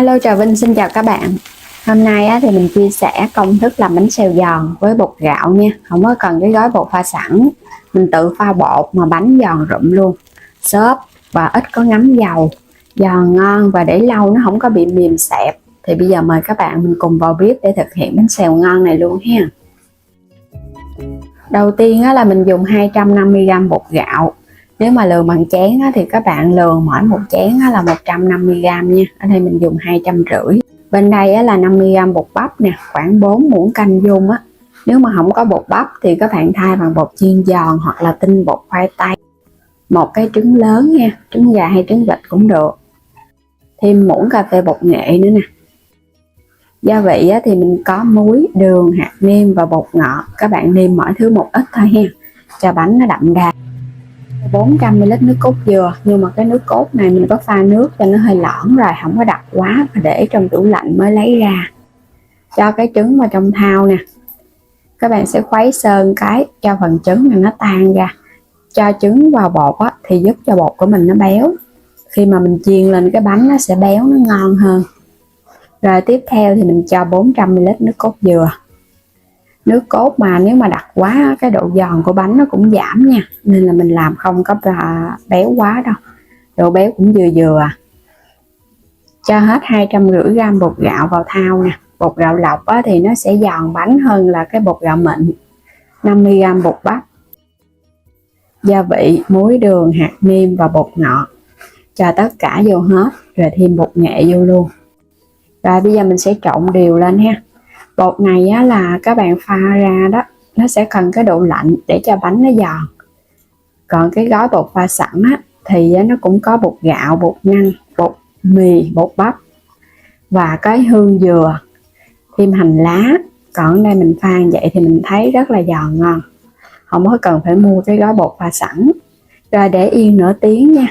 Hello, Trà Vinh xin chào các bạn. Hôm nay thì mình chia sẻ công thức làm bánh xèo giòn với bột gạo nha. Không có cần cái gói bột pha sẵn, mình tự pha bột mà bánh giòn rụm luôn, xốp và ít có ngấm dầu, giòn ngon và để lâu nó không có bị mềm xẹp. Thì bây giờ mời các bạn mình cùng vào bếp để thực hiện bánh xèo ngon này luôn ha. Đầu tiên là mình dùng 250g bột gạo. Nếu mà lường bằng chén thì các bạn lường mỗi một chén là 150g nha. Ở đây mình dùng 250. Bên đây là 50g bột bắp nè, khoảng 4 muỗng canh dung á. Nếu mà không có bột bắp thì các bạn thay bằng bột chiên giòn hoặc là tinh bột khoai tây. Một cái trứng lớn nha, trứng gà hay trứng vịt cũng được. Thêm muỗng cà phê bột nghệ nữa nè. Gia vị thì mình có muối, đường, hạt nêm và bột ngọt. Các bạn nêm mỗi thứ một ít thôi ha, cho bánh nó đậm đà. 400ml nước cốt dừa, nhưng mà cái nước cốt này mình có pha nước cho nó hơi lõn rồi, không có đặc quá, và để trong tủ lạnh mới lấy ra. Cho cái trứng vào trong thau nè, các bạn sẽ khuấy sơ cái cho phần trứng này nó tan ra. Cho trứng vào bột thì giúp cho bột của mình nó béo, khi mà mình chiên lên cái bánh nó sẽ béo, nó ngon hơn. Rồi tiếp theo thì mình cho 400ml nước cốt dừa. Nước cốt mà nếu mà đặc quá cái độ giòn của bánh nó cũng giảm nha, nên là mình làm không có béo quá đâu, độ béo cũng vừa vừa. Cho hết 250g bột gạo vào thau nè. Bột gạo lọc thì nó sẽ giòn bánh hơn là cái bột gạo mịn. 50g bột bắp, gia vị muối, đường, hạt nêm và bột ngọt. Cho tất cả vô hết rồi thêm bột nghệ vô luôn. Rồi bây giờ mình sẽ trộn đều lên ha. Bột này là các bạn pha ra đó, nó sẽ cần cái độ lạnh để cho bánh nó giòn. Còn cái gói bột pha sẵn thì nó cũng có bột gạo, bột năng, bột mì, bột bắp và cái hương dừa, thêm hành lá. Còn ở đây mình pha vậy thì mình thấy rất là giòn ngon, không có cần phải mua cái gói bột pha sẵn. Rồi để yên nửa tiếng nha.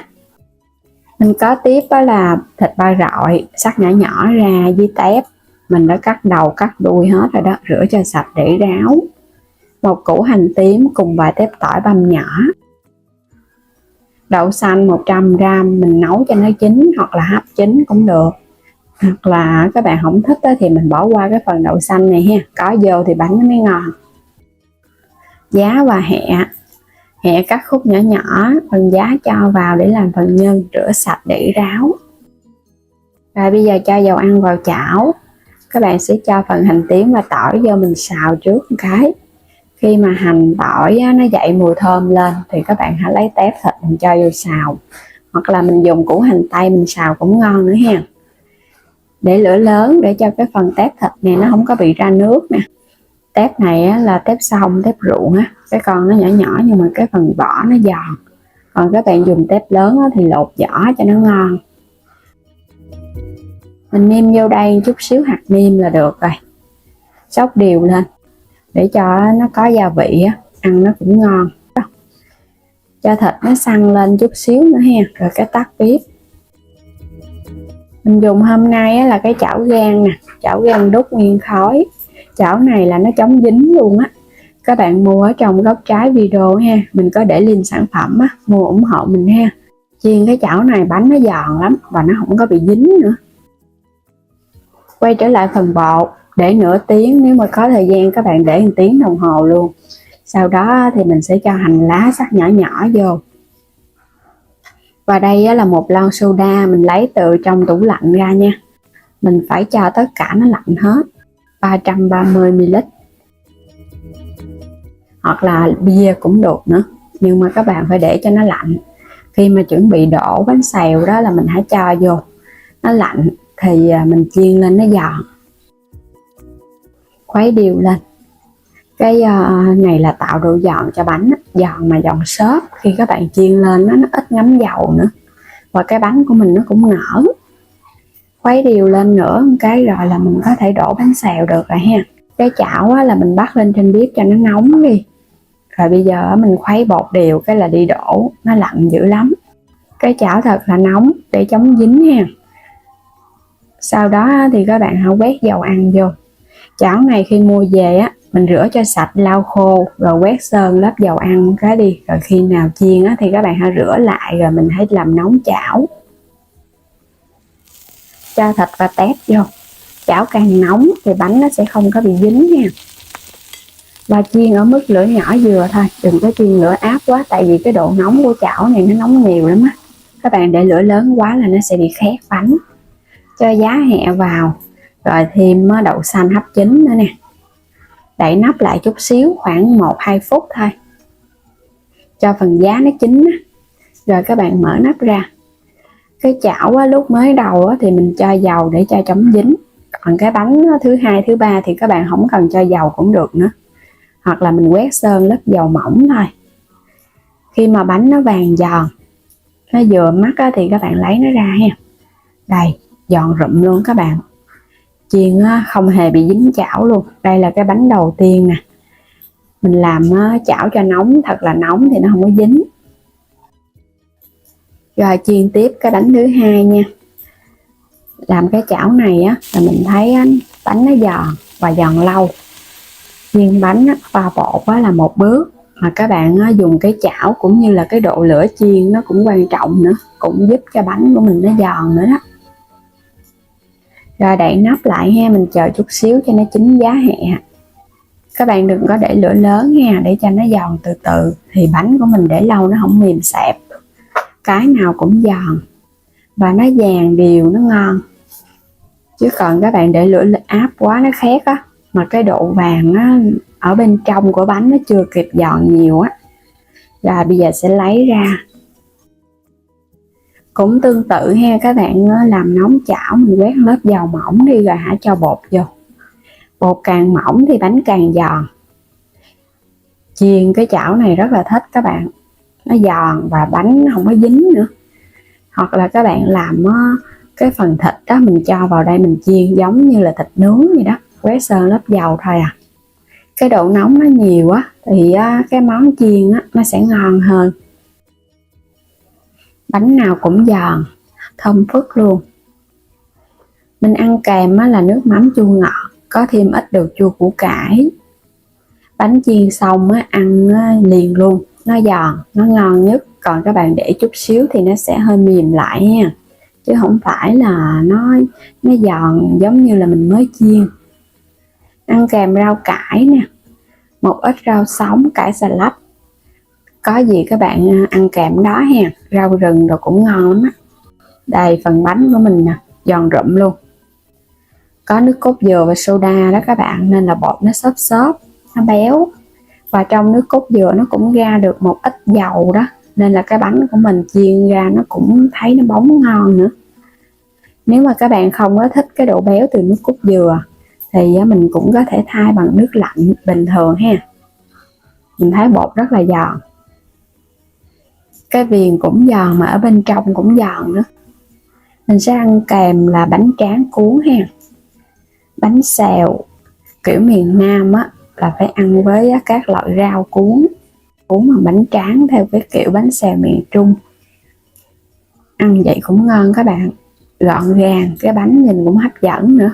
Mình có tiếp là thịt ba rọi cắt nhỏ nhỏ ra với tép. Mình đã cắt đầu cắt đuôi hết rồi đó, rửa cho sạch để ráo. Một củ hành tím cùng vài tép tỏi băm nhỏ. Đậu xanh 100g mình nấu cho nó chín hoặc là hấp chín cũng được. Hoặc là các bạn không thích thì mình bỏ qua cái phần đậu xanh này ha, có vô thì bánh nó mới ngon. Giá và hẹ cắt khúc nhỏ nhỏ, phần giá cho vào để làm phần nhân, rửa sạch để ráo. Rồi bây giờ cho dầu ăn vào chảo. Các bạn sẽ cho phần hành tím và tỏi vô mình xào trước một cái. Khi mà hành tỏi nó dậy mùi thơm lên thì các bạn hãy lấy tép thịt mình cho vô xào. Hoặc là mình dùng củ hành tây mình xào cũng ngon nữa ha. Để lửa lớn để cho cái phần tép thịt này nó không có bị ra nước nè. Tép này là tép sông, tép ruộng cái con nó nhỏ nhỏ nhưng mà cái phần vỏ nó giòn. Còn các bạn dùng tép lớn thì lột vỏ cho nó ngon. Mình nêm vô đây chút xíu hạt nêm là được rồi. Xóc đều lên để cho nó có gia vị ăn nó cũng ngon. Cho thịt nó săn lên chút xíu nữa ha, rồi cái tắt bếp. Mình dùng hôm nay là cái chảo gang nè, chảo gang đúc nguyên khói. Chảo này là nó chống dính luôn Các bạn mua ở trong góc trái video ha, mình có để link sản phẩm mua ủng hộ mình ha. Chiên cái chảo này bánh nó giòn lắm và nó không có bị dính nữa. Quay trở lại phần bột, để nửa tiếng, nếu mà có thời gian các bạn để 1 tiếng đồng hồ luôn. Sau đó thì mình sẽ cho hành lá cắt nhỏ nhỏ vô. Và đây là một lon soda mình lấy từ trong tủ lạnh ra nha. Mình phải cho tất cả nó lạnh hết, 330ml. Hoặc là bia cũng được nữa, nhưng mà các bạn phải để cho nó lạnh. Khi mà chuẩn bị đổ bánh xèo đó là mình hãy cho vô, nó lạnh thì mình chiên lên nó giòn. Khuấy đều lên. Cái này là tạo độ giòn cho bánh, giòn mà giòn xốp. Khi các bạn chiên lên nó ít ngấm dầu nữa, và cái bánh của mình nó cũng nở. Khuấy đều lên nữa một cái rồi là mình có thể đổ bánh xèo được rồi ha. Cái chảo là mình bắt lên trên bếp cho nó nóng đi. Rồi bây giờ mình khuấy bột đều cái là đi đổ, nó lạnh dữ lắm. Cái chảo thật là nóng để chống dính ha. Sau đó thì các bạn hãy quét dầu ăn vô. Chảo này khi mua về mình rửa cho sạch, lau khô rồi quét sơn lớp dầu ăn cái đi. Rồi khi nào chiên thì các bạn hãy rửa lại rồi mình hãy làm nóng chảo. cho thịt và tép vô. Chảo càng nóng thì bánh nó sẽ không có bị dính nha. Và chiên ở mức lửa nhỏ vừa thôi, đừng có chiên lửa áp quá, tại vì cái độ nóng của chảo này nó nóng nhiều lắm á. Các bạn để lửa lớn quá là nó sẽ bị khét bánh. Cho giá hẹ vào, rồi thêm đậu xanh hấp chín nữa nè. Đậy nắp lại chút xíu, khoảng 1-2 phút thôi, cho phần giá nó chín. Rồi các bạn mở nắp ra. Cái chảo á, lúc mới đầu á, thì mình cho dầu để cho chống dính. Còn cái bánh thứ hai, thứ ba thì các bạn không cần cho dầu cũng được nữa. Hoặc là mình quét sơn lớp dầu mỏng thôi. Khi mà bánh nó vàng giòn, nó vừa mắt á, thì các bạn lấy nó ra ha. Đây, giòn rụm luôn các bạn. Chiên không hề bị dính chảo luôn. Đây là cái bánh đầu tiên nè. Mình làm chảo cho nóng, thật là nóng thì nó không có dính. Rồi chiên tiếp cái bánh thứ hai nha. Làm cái chảo này á là mình thấy bánh nó giòn và giòn lâu. Chiên bánh pha bột á là một bước, mà các bạn dùng cái chảo cũng như là cái độ lửa chiên nó cũng quan trọng nữa, cũng giúp cho bánh của mình nó giòn nữa đó. Rồi đậy nắp lại ha, mình chờ chút xíu cho nó chín giá hẹ. Các bạn đừng có để lửa lớn nha, để cho nó giòn từ từ, thì bánh của mình để lâu nó không mềm xẹp. Cái nào cũng giòn và nó vàng đều, nó ngon. Chứ còn các bạn để lửa áp quá nó khét á, mà cái độ vàng nó ở bên trong của bánh nó chưa kịp giòn nhiều á. Rồi bây giờ sẽ lấy ra. Cũng tương tự ha, các bạn làm nóng chảo, mình quét lớp dầu mỏng đi rồi hãy cho bột vô. Bột càng mỏng thì bánh càng giòn. Chiên cái chảo này rất là thích các bạn, nó giòn và bánh không có dính nữa. Hoặc là các bạn làm cái phần thịt đó, mình cho vào đây mình chiên giống như là thịt nướng vậy đó, quét sơn lớp dầu thôi à. Cái độ nóng nó nhiều á thì cái món chiên á nó sẽ ngon hơn. Bánh nào cũng giòn, thơm phức luôn. Mình ăn kèm là nước mắm chua ngọt, có thêm ít đồ chua củ cải. Bánh chiên xong ăn liền luôn, nó giòn, nó ngon nhất. Còn các bạn để chút xíu thì nó sẽ hơi mềm lại nha, chứ không phải là nó giòn giống như là mình mới chiên. Ăn kèm rau cải nè, một ít rau sống, cải xà lách. Có gì các bạn ăn kèm đó ha, rau rừng rồi cũng ngon lắm á. Đây phần bánh của mình nè, giòn rụm luôn. Có nước cốt dừa và soda đó các bạn, nên là bột nó xốp xốp, nó béo. Và trong nước cốt dừa nó cũng ra được một ít dầu đó, nên là cái bánh của mình chiên ra nó cũng thấy nó bóng ngon nữa. Nếu mà các bạn không có thích cái độ béo từ nước cốt dừa thì mình cũng có thể thay bằng nước lạnh bình thường ha. Mình thấy bột rất là giòn, cái viền cũng giòn mà ở bên trong cũng giòn nữa. Mình sẽ ăn kèm là bánh tráng cuốn ha. Bánh xèo kiểu miền Nam á là phải ăn với các loại rau cuốn bằng bánh tráng theo cái kiểu bánh xèo miền Trung. Ăn vậy cũng ngon các bạn, gọn gàng, cái bánh nhìn cũng hấp dẫn nữa.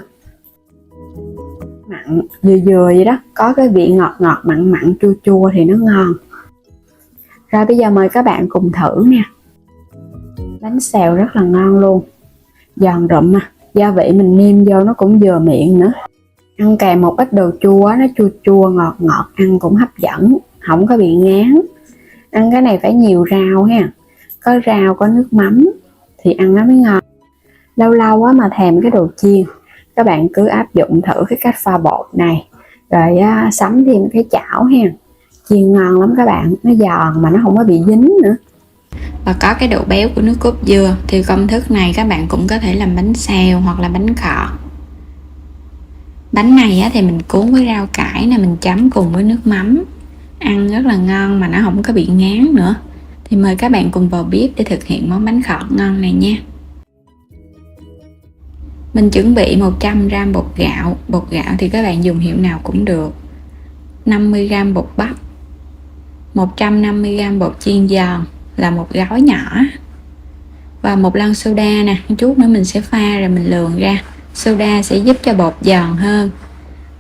Mặn vừa vừa vậy đó, có cái vị ngọt ngọt mặn mặn chua chua thì nó ngon. Rồi bây giờ mời các bạn cùng thử nè. Bánh xèo rất là ngon luôn, giòn rụm mà, gia vị mình nêm vô nó cũng vừa miệng nữa. Ăn kèm một ít đồ chua, nó chua chua ngọt ngọt, ăn cũng hấp dẫn, không có bị ngán. Ăn cái này phải nhiều rau ha, có rau, có nước mắm thì ăn nó mới ngon. Lâu lâu á mà thèm cái đồ chiên, các bạn cứ áp dụng thử cái cách pha bột này, rồi sắm thêm cái chảo ha. Chiên ngon lắm các bạn, nó giòn mà nó không có bị dính nữa. Và có cái độ béo của nước cốt dừa thì công thức này các bạn cũng có thể làm bánh xèo hoặc là bánh khọt. Bánh này thì mình cuốn với rau cải nè, mình chấm cùng với nước mắm, ăn rất là ngon mà nó không có bị ngán nữa. Thì mời các bạn cùng vào bếp để thực hiện món bánh khọt ngon này nha. Mình chuẩn bị 100g bột gạo. Bột gạo thì các bạn dùng hiệu nào cũng được. 50g bột bắp, 150g bột chiên giòn là một gói nhỏ, và một lon soda nè, chút nữa mình sẽ pha rồi mình lườn ra. Soda sẽ giúp cho bột giòn hơn.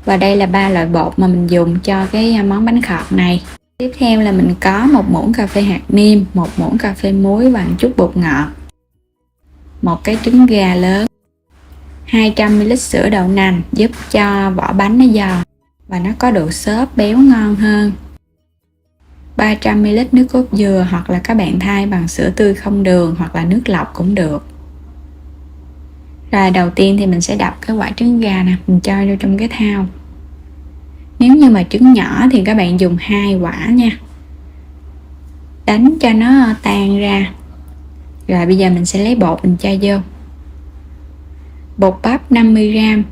Và đây là 3 loại bột mà mình dùng cho cái món bánh khọt này. Tiếp theo là mình có 1 muỗng cà phê hạt nêm, 1 muỗng cà phê muối và một chút bột ngọt, 1 cái trứng gà lớn, 200ml sữa đậu nành giúp cho vỏ bánh nó giòn và nó có độ xốp béo ngon hơn. 300ml nước cốt dừa, hoặc là các bạn thay bằng sữa tươi không đường hoặc là nước lọc cũng được. Rồi đầu tiên thì mình sẽ đập cái quả trứng gà nè, mình cho vô trong cái thau. Nếu như mà trứng nhỏ thì các bạn dùng 2 quả nha, đánh cho nó tan ra. Rồi bây giờ mình sẽ lấy bột mình cho vô. Bột bắp 50g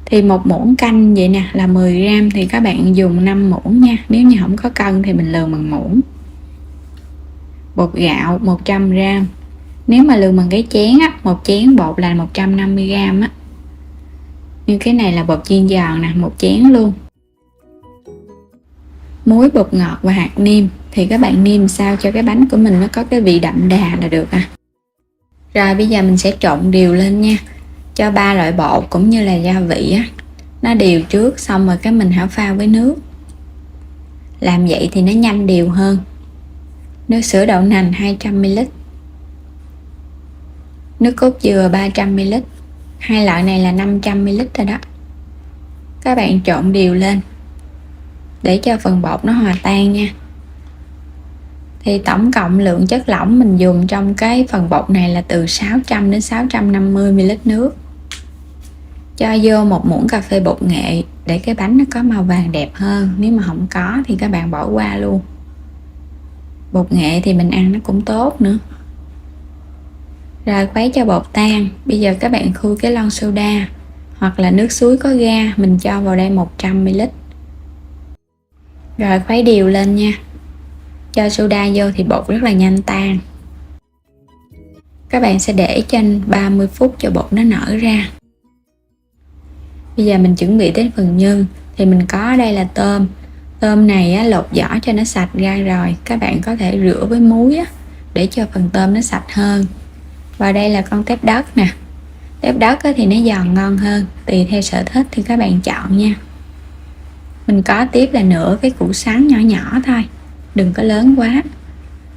thì một muỗng canh vậy nè là 10g, thì các bạn dùng 5 muỗng nha, nếu như không có cân thì mình lường bằng muỗng. Bột gạo 100g, nếu mà lường bằng cái chén á, một chén bột là 150g á. Như cái này là bột chiên giòn nè, một chén luôn. Muối, bột ngọt và hạt nêm, thì các bạn nêm sao cho cái bánh của mình nó có cái vị đậm đà là được à. Rồi bây giờ mình sẽ trộn đều lên nha, cho 3 loại bột cũng như là gia vị á, nó đều trước, xong rồi cái mình hãy pha với nước. Làm vậy thì nó nhanh đều hơn. Nước sữa đậu nành 200ml, nước cốt dừa 300ml, hai loại này là 500ml rồi đó. Các bạn trộn đều lên để cho phần bột nó hòa tan nha. Thì tổng cộng lượng chất lỏng mình dùng trong cái phần bột này là từ 600 đến 650ml nước. Cho vô 1 muỗng cà phê bột nghệ để cái bánh nó có màu vàng đẹp hơn, nếu mà không có thì các bạn bỏ qua luôn. Bột nghệ thì mình ăn nó cũng tốt nữa. Rồi khuấy cho bột tan. Bây giờ các bạn khui cái lon soda hoặc là nước suối có ga, mình cho vào đây 100ml. Rồi khuấy đều lên nha. Cho soda vô thì bột rất là nhanh tan. Các bạn sẽ để trên 30 phút cho bột nó nở ra. Bây giờ mình chuẩn bị đến phần nhân. Thì mình có ở đây là tôm. Tôm này á, lột vỏ cho nó sạch ra rồi. Các bạn có thể rửa với muối á, để cho phần tôm nó sạch hơn. Và đây là con tép đất nè. Tép đất á, thì nó giòn ngon hơn, tùy theo sở thích thì các bạn chọn nha. Mình có tiếp là nửa cái củ sắn nhỏ nhỏ thôi, đừng có lớn quá.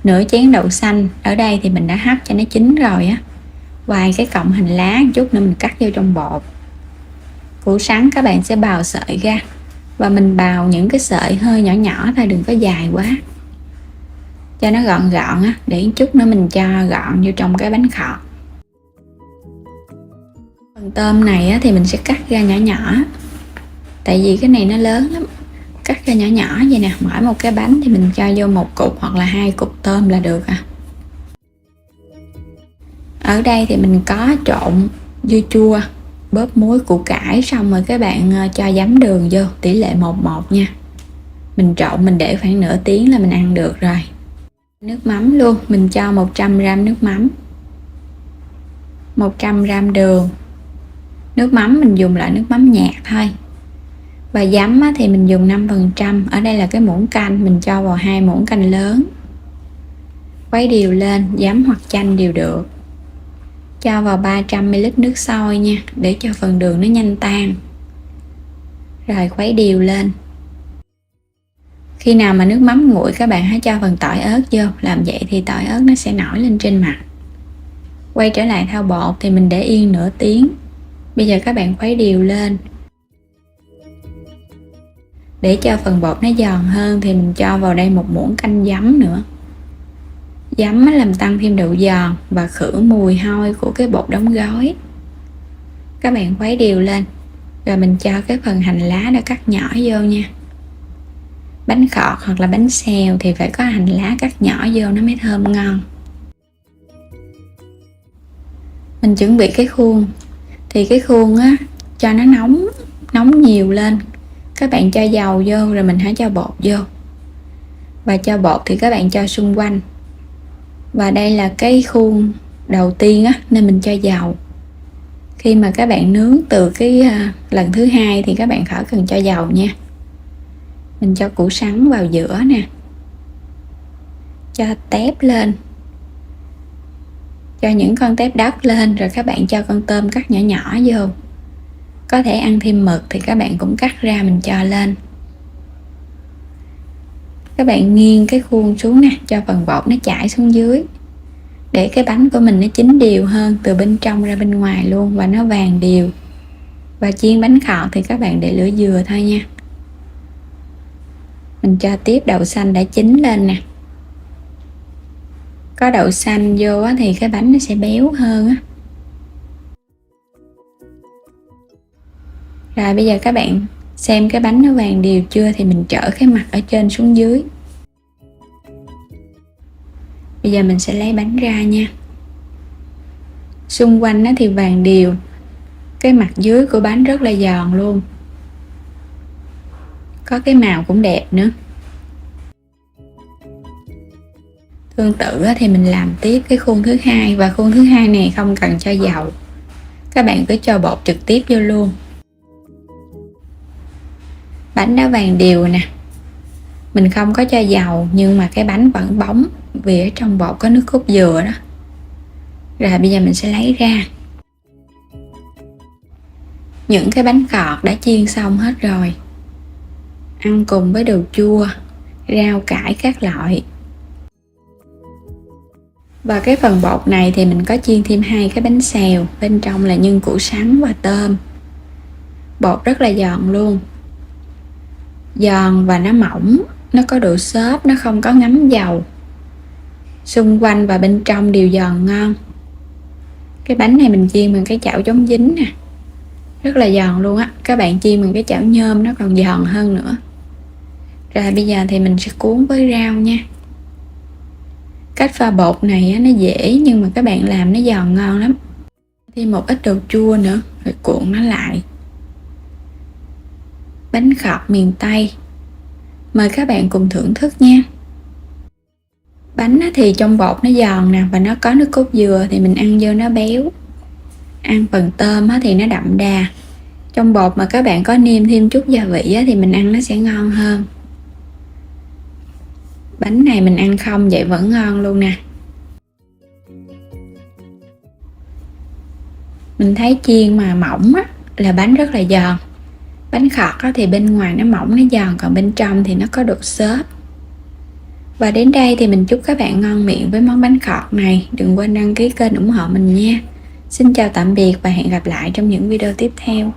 Nửa chén đậu xanh, ở đây thì mình đã hấp cho nó chín rồi á. Vài cái cọng hành lá một chút nữa mình cắt vô trong bột. Củ sắn các bạn sẽ bào sợi ra, và mình bào những cái sợi hơi nhỏ nhỏ thôi, đừng có dài quá, cho nó gọn gọn á, để một chút nữa mình cho gọn vô trong cái bánh khọt. Phần tôm này á, thì mình sẽ cắt ra nhỏ nhỏ, tại vì cái này nó lớn lắm. Cắt ra nhỏ nhỏ vậy nè, mỗi một cái bánh thì mình cho vô 1 cục hoặc là 2 cục tôm là được à. Ở đây thì mình có trộn dưa chua, bóp muối, củ cải, xong rồi các bạn cho giấm đường vô tỷ lệ 1:1 nha. Mình trộn mình để khoảng nửa tiếng là mình ăn được rồi. Nước mắm luôn, mình cho 100g nước mắm, 100g đường. Nước mắm mình dùng loại nước mắm nhạt thôi. Và giấm á, thì mình dùng 5%. Ở đây là cái muỗng canh, mình cho vào 2 muỗng canh lớn. Khuấy đều lên, giấm hoặc chanh đều được. Cho vào 300ml nước sôi nha, để cho phần đường nó nhanh tan. Rồi khuấy đều lên. Khi nào mà nước mắm nguội các bạn hãy cho phần tỏi ớt vô, làm vậy thì tỏi ớt nó sẽ nổi lên trên mặt. Quay trở lại thau bột thì mình để yên nửa tiếng. Bây giờ các bạn khuấy đều lên. Để cho phần bột nó giòn hơn thì mình cho vào đây 1 muỗng canh giấm nữa. Giấm nó làm tăng thêm độ giòn và khử mùi hôi của cái bột đóng gói. Các bạn khuấy đều lên. Rồi mình cho cái phần hành lá đã cắt nhỏ vô nha. Bánh khọt hoặc là bánh xèo thì phải có hành lá cắt nhỏ vô nó mới thơm ngon. Mình chuẩn bị cái khuôn. Thì cái khuôn á, cho nó nóng nhiều lên. Các bạn cho dầu vô rồi mình hãy cho bột vô. Và cho bột thì các bạn cho xung quanh. Và đây là cái khuôn đầu tiên á, nên mình cho dầu. Khi mà các bạn nướng từ cái lần thứ 2 thì các bạn khỏi cần cho dầu nha. Mình cho củ sắn vào giữa nè. Cho tép lên. Cho những con tép đất lên, rồi các bạn cho con tôm cắt nhỏ nhỏ vô. Có thể ăn thêm mực thì các bạn cũng cắt ra mình cho lên. Các bạn nghiêng cái khuôn xuống nè, cho phần bột nó chảy xuống dưới, để cái bánh của mình nó chín đều hơn từ bên trong ra bên ngoài luôn, và nó vàng đều. Và chiên bánh khọt thì các bạn để lửa vừa thôi nha. Mình cho tiếp đậu xanh đã chín lên nè. Có đậu xanh vô thì cái bánh nó sẽ béo hơn á. Rồi bây giờ các bạn xem cái bánh nó vàng đều chưa thì mình trở cái mặt ở trên xuống dưới. Bây giờ mình sẽ lấy bánh ra nha. Xung quanh nó thì vàng đều, cái mặt dưới của bánh rất là giòn luôn, có cái màu cũng đẹp nữa. Tương tự thì mình làm tiếp cái khuôn thứ hai, và khuôn thứ hai này không cần cho dầu, các bạn cứ cho bột trực tiếp vô luôn. Bánh đã vàng đều nè, mình không có cho dầu nhưng mà cái bánh vẫn bóng vì ở trong bột có nước cốt dừa đó. Rồi bây giờ mình sẽ lấy ra. Những cái bánh khọt đã chiên xong hết rồi, ăn cùng với đồ chua, rau cải các loại. Và cái phần bột này thì mình có chiên thêm 2 cái bánh xèo, bên trong là nhân củ sắn và tôm. Bột rất là giòn luôn, giòn và nó mỏng, nó có độ xốp, nó không có ngấm dầu. Xung quanh và bên trong đều giòn ngon. Cái bánh này mình chiên bằng cái chảo chống dính nè, rất là giòn luôn á. Các bạn chiên bằng cái chảo nhôm nó còn giòn hơn nữa. Rồi bây giờ thì mình sẽ cuốn với rau nha. Cách pha bột này nó dễ nhưng mà các bạn làm nó giòn ngon lắm. Thêm một ít đồ chua nữa rồi cuộn nó lại. Bánh khọt miền Tây, mời các bạn cùng thưởng thức nha. Bánh thì trong bột nó giòn nè, và nó có nước cốt dừa thì mình ăn vô nó béo. Ăn phần tôm thì nó đậm đà. Trong bột mà các bạn có nêm thêm chút gia vị thì mình ăn nó sẽ ngon hơn. Bánh này mình ăn không vậy vẫn ngon luôn nè. Mình thấy chiên mà mỏng là bánh rất là giòn. Bánh khọt thì bên ngoài nó mỏng nó giòn, còn bên trong thì nó có độ xốp. Và đến đây thì mình chúc các bạn ngon miệng với món bánh khọt này. Đừng quên đăng ký kênh ủng hộ mình nha. Xin chào tạm biệt và hẹn gặp lại trong những video tiếp theo.